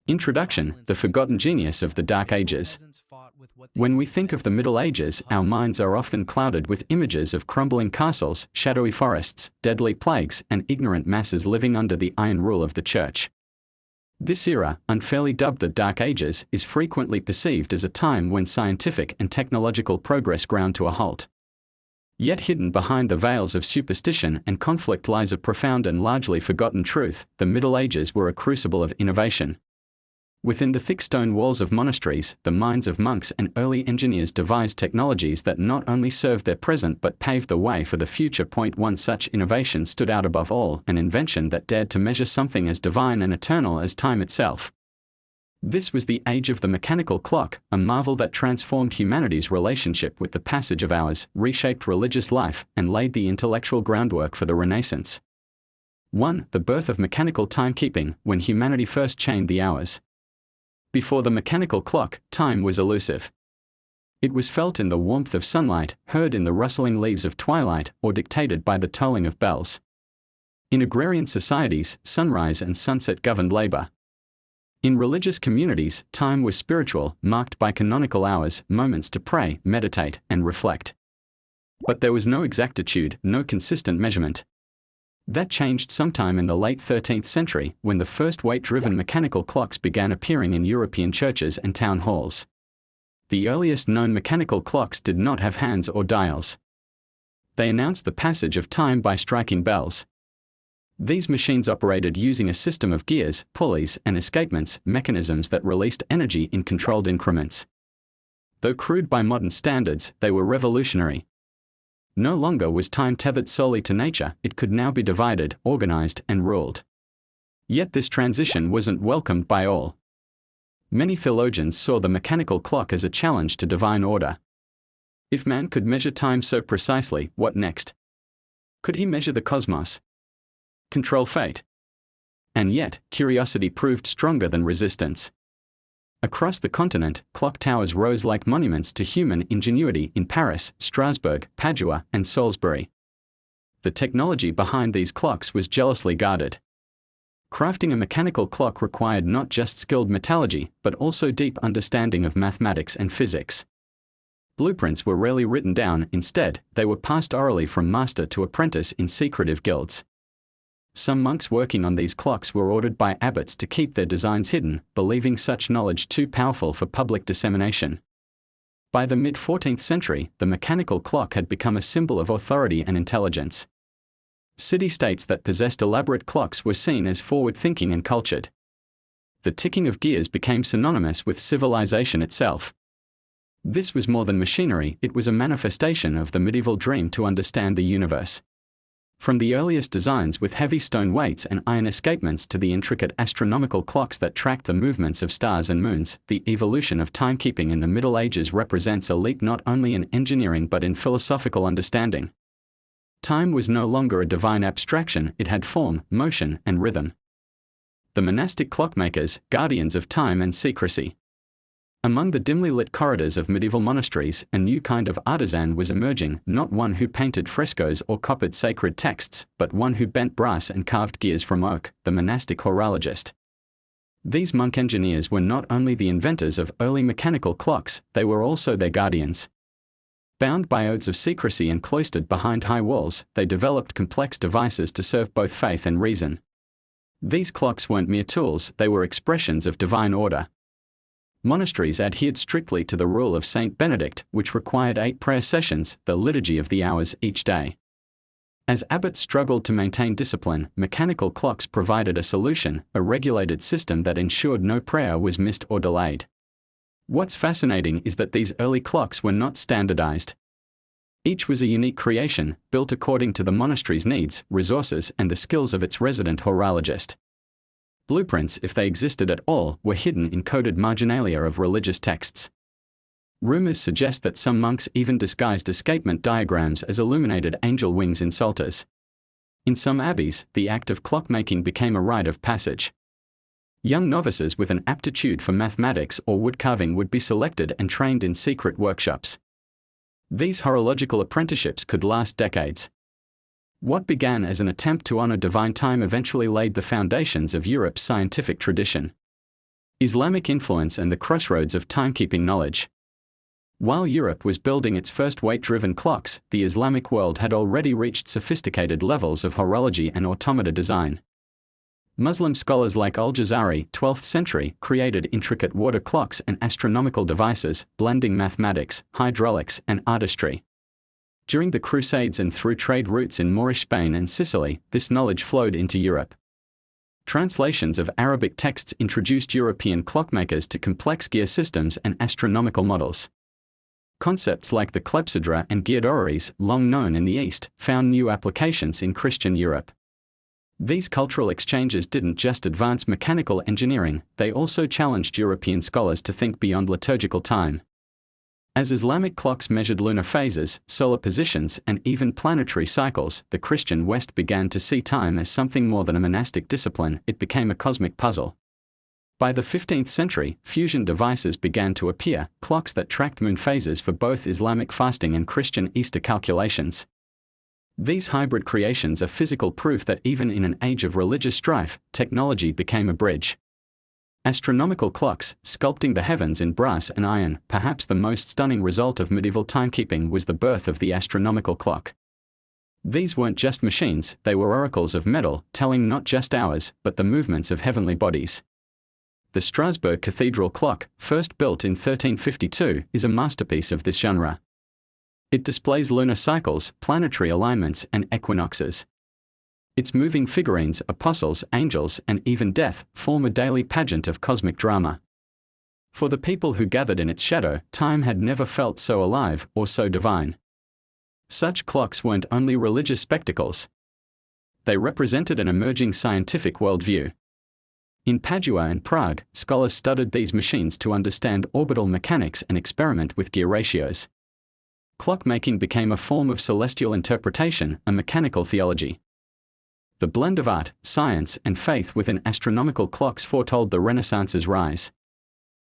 Introduction: The forgotten genius of the Dark Ages. When we think of the Middle Ages, our minds are often clouded with images of crumbling castles, shadowy forests, deadly plagues, and ignorant masses living under the iron rule of the Church. This era, unfairly dubbed the Dark Ages, is frequently perceived as a time when scientific and technological progress ground to a halt. Yet hidden behind the veils of superstition and conflict lies a profound and largely forgotten truth: the Middle Ages were a crucible of innovation. Within the thick stone walls of monasteries, the minds of monks and early engineers devised technologies that not only served their present but paved the way for the future. One such innovation stood out above all: an invention that dared to measure something as divine and eternal as time itself. This was the age of the mechanical clock, a marvel that transformed humanity's relationship with the passage of hours, reshaped religious life, and laid the intellectual groundwork for the Renaissance. 1. The birth of mechanical timekeeping, when humanity first chained the hours. Before the mechanical clock, time was elusive. It was felt in the warmth of sunlight, heard in the rustling leaves of twilight, or dictated by the tolling of bells. In agrarian societies, sunrise and sunset governed labor. In religious communities, time was spiritual, marked by canonical hours, moments to pray, meditate, and reflect. But there was no exactitude, no consistent measurement. That changed sometime in the late 13th century, when the first weight-driven mechanical clocks began appearing in European churches and town halls. The earliest known mechanical clocks did not have hands or dials. They announced the passage of time by striking bells. These machines operated using a system of gears, pulleys, and escapements, mechanisms that released energy in controlled increments. Though crude by modern standards, they were revolutionary. No longer was time tethered solely to nature; it could now be divided, organized, and ruled. Yet this transition wasn't welcomed by all. Many theologians saw the mechanical clock as a challenge to divine order. If man could measure time so precisely, what next? Could he measure the cosmos? Control fate? And yet, curiosity proved stronger than resistance. Across the continent, clock towers rose like monuments to human ingenuity in Paris, Strasbourg, Padua, and Salisbury. The technology behind these clocks was jealously guarded. Crafting a mechanical clock required not just skilled metallurgy, but also deep understanding of mathematics and physics. Blueprints were rarely written down; instead, they were passed orally from master to apprentice in secretive guilds. Some monks working on these clocks were ordered by abbots to keep their designs hidden, believing such knowledge too powerful for public dissemination. By the mid-14th century, the mechanical clock had become a symbol of authority and intelligence. City-states that possessed elaborate clocks were seen as forward-thinking and cultured. The ticking of gears became synonymous with civilization itself. This was more than machinery; it was a manifestation of the medieval dream to understand the universe. From the earliest designs with heavy stone weights and iron escapements to the intricate astronomical clocks that tracked the movements of stars and moons, the evolution of timekeeping in the Middle Ages represents a leap not only in engineering but in philosophical understanding. Time was no longer a divine abstraction; it had form, motion, and rhythm. The monastic clockmakers, guardians of time and secrecy. Among the dimly lit corridors of medieval monasteries, a new kind of artisan was emerging, not one who painted frescoes or copied sacred texts, but one who bent brass and carved gears from oak: the monastic horologist. These monk engineers were not only the inventors of early mechanical clocks, they were also their guardians. Bound by oaths of secrecy and cloistered behind high walls, they developed complex devices to serve both faith and reason. These clocks weren't mere tools; they were expressions of divine order. Monasteries adhered strictly to the rule of Saint Benedict, which required 8 prayer sessions, the liturgy of the hours, each day. As abbots struggled to maintain discipline, mechanical clocks provided a solution: a regulated system that ensured no prayer was missed or delayed. What's fascinating is that these early clocks were not standardized. Each was a unique creation, built according to the monastery's needs, resources, and the skills of its resident horologist. Blueprints, if they existed at all, were hidden in coded marginalia of religious texts. Rumors suggest that some monks even disguised escapement diagrams as illuminated angel wings in psalters. In some abbeys, the act of clockmaking became a rite of passage. Young novices with an aptitude for mathematics or woodcarving would be selected and trained in secret workshops. These horological apprenticeships could last decades. What began as an attempt to honor divine time eventually laid the foundations of Europe's scientific tradition. Islamic influence and the crossroads of timekeeping knowledge. While Europe was building its first weight-driven clocks, the Islamic world had already reached sophisticated levels of horology and automata design. Muslim scholars like Al-Jazari, 12th century, created intricate water clocks and astronomical devices, blending mathematics, hydraulics, and artistry. During the Crusades and through trade routes in Moorish Spain and Sicily, this knowledge flowed into Europe. Translations of Arabic texts introduced European clockmakers to complex gear systems and astronomical models. Concepts like the clepsydra and geared orreries, long known in the East, found new applications in Christian Europe. These cultural exchanges didn't just advance mechanical engineering, they also challenged European scholars to think beyond liturgical time. As Islamic clocks measured lunar phases, solar positions, and even planetary cycles, the Christian West began to see time as something more than a monastic discipline. It became a cosmic puzzle. By the 15th century, fusion devices began to appear, clocks that tracked moon phases for both Islamic fasting and Christian Easter calculations. These hybrid creations are physical proof that even in an age of religious strife, technology became a bridge. Astronomical clocks, sculpting the heavens in brass and iron. Perhaps the most stunning result of medieval timekeeping was the birth of the astronomical clock. These weren't just machines, they were oracles of metal, telling not just hours, but the movements of heavenly bodies. The Strasbourg Cathedral clock, first built in 1352, is a masterpiece of this genre. It displays lunar cycles, planetary alignments, and equinoxes. Its moving figurines, apostles, angels, and even death, form a daily pageant of cosmic drama. For the people who gathered in its shadow, time had never felt so alive or so divine. Such clocks weren't only religious spectacles. They represented an emerging scientific worldview. In Padua and Prague, scholars studied these machines to understand orbital mechanics and experiment with gear ratios. Clockmaking became a form of celestial interpretation, a mechanical theology. The blend of art, science, and faith within astronomical clocks foretold the Renaissance's rise.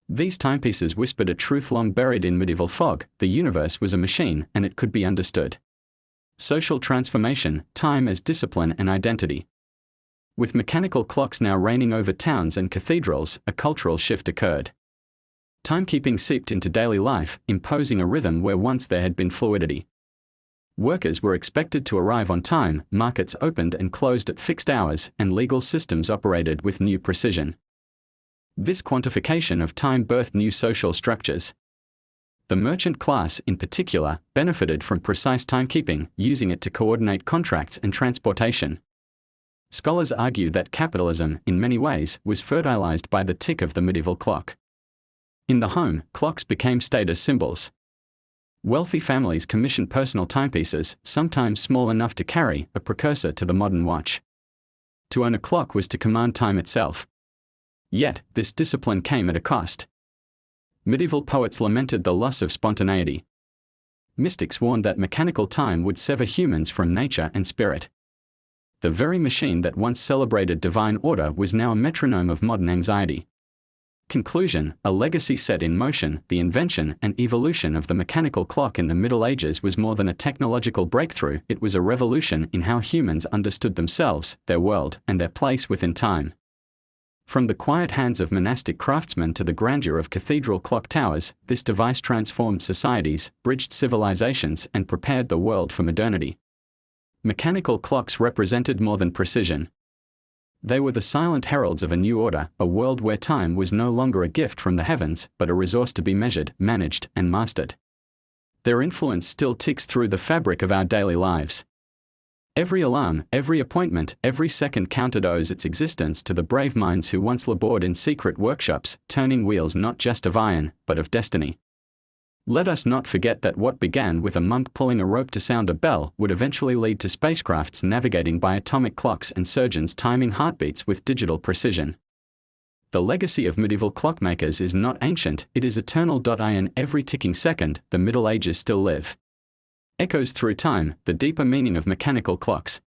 These timepieces whispered a truth long buried in medieval fog: the universe was a machine, and it could be understood. Social transformation, time as discipline and identity. With mechanical clocks now reigning over towns and cathedrals, a cultural shift occurred. Timekeeping seeped into daily life, imposing a rhythm where once there had been fluidity. Workers were expected to arrive on time, markets opened and closed at fixed hours, and legal systems operated with new precision. This quantification of time birthed new social structures. The merchant class, in particular, benefited from precise timekeeping, using it to coordinate contracts and transportation. Scholars argue that capitalism, in many ways, was fertilized by the tick of the medieval clock. In the home, clocks became status symbols. Wealthy families commissioned personal timepieces, sometimes small enough to carry, a precursor to the modern watch. To own a clock was to command time itself. Yet, this discipline came at a cost. Medieval poets lamented the loss of spontaneity. Mystics warned that mechanical time would sever humans from nature and spirit. The very machine that once celebrated divine order was now a metronome of modern anxiety. Conclusion: a legacy set in motion. The invention and evolution of the mechanical clock in the Middle Ages was more than a technological breakthrough, it was a revolution in how humans understood themselves, their world, and their place within time. From the quiet hands of monastic craftsmen to the grandeur of cathedral clock towers, this device transformed societies, bridged civilizations, and prepared the world for modernity. Mechanical clocks represented more than precision. They were the silent heralds of a new order, a world where time was no longer a gift from the heavens, but a resource to be measured, managed, and mastered. Their influence still ticks through the fabric of our daily lives. Every alarm, every appointment, every second counted owes its existence to the brave minds who once labored in secret workshops, turning wheels not just of iron, but of destiny. Let us not forget that what began with a monk pulling a rope to sound a bell would eventually lead to spacecrafts navigating by atomic clocks and surgeons timing heartbeats with digital precision. The legacy of medieval clockmakers is not ancient, it is eternal. In every ticking second, the Middle Ages still live. Echoes through time, the deeper meaning of mechanical clocks.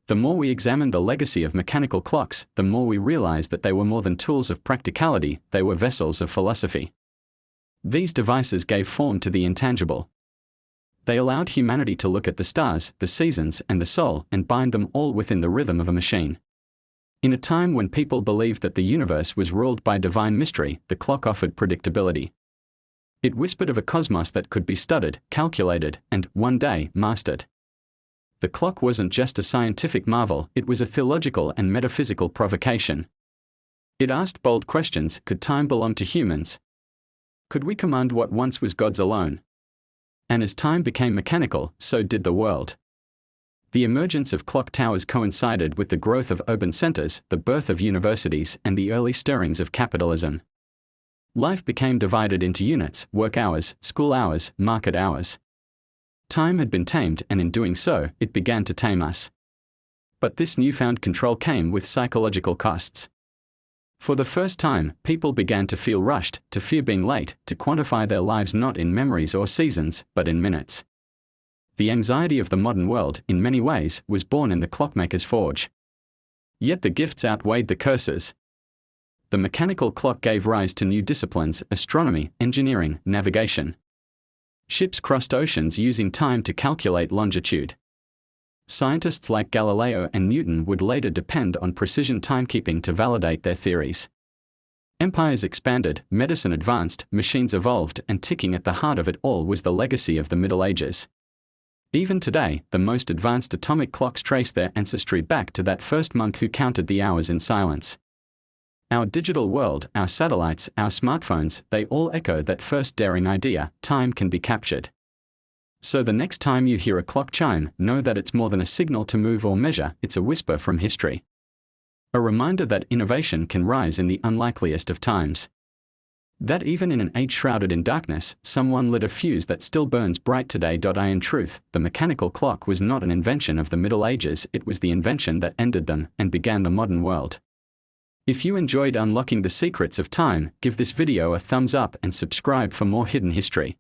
The more we examine the legacy of mechanical clocks, the more we realize that they were more than tools of practicality, they were vessels of philosophy. These devices gave form to the intangible. They allowed humanity to look at the stars, the seasons, and the soul, and bind them all within the rhythm of a machine. In a time when people believed that the universe was ruled by divine mystery, the clock offered predictability. It whispered of a cosmos that could be studied, calculated, and, one day, mastered. The clock wasn't just a scientific marvel, it was a theological and metaphysical provocation. It asked bold questions: could time belong to humans? Could we command what once was God's alone? And as time became mechanical, so did the world. The emergence of clock towers coincided with the growth of urban centers, the birth of universities, and the early stirrings of capitalism. Life became divided into units: work hours, school hours, market hours. Time had been tamed, and in doing so, it began to tame us. But this newfound control came with psychological costs. For the first time, people began to feel rushed, to fear being late, to quantify their lives not in memories or seasons, but in minutes. The anxiety of the modern world, in many ways, was born in the clockmaker's forge. Yet the gifts outweighed the curses. The mechanical clock gave rise to new disciplines: astronomy, engineering, navigation. Ships crossed oceans using time to calculate longitude. Scientists like Galileo and Newton would later depend on precision timekeeping to validate their theories. Empires expanded, medicine advanced, machines evolved, and ticking at the heart of it all was the legacy of the Middle Ages. Even today, the most advanced atomic clocks trace their ancestry back to that first monk who counted the hours in silence. Our digital world, our satellites, our smartphones, they all echo that first daring idea: time can be captured. So the next time you hear a clock chime, know that it's more than a signal to move or measure, it's a whisper from history. A reminder that innovation can rise in the unlikeliest of times. That even in an age shrouded in darkness, someone lit a fuse that still burns bright today. In truth, the mechanical clock was not an invention of the Middle Ages, it was the invention that ended them and began the modern world. If you enjoyed unlocking the secrets of time, give this video a thumbs up and subscribe for more hidden history.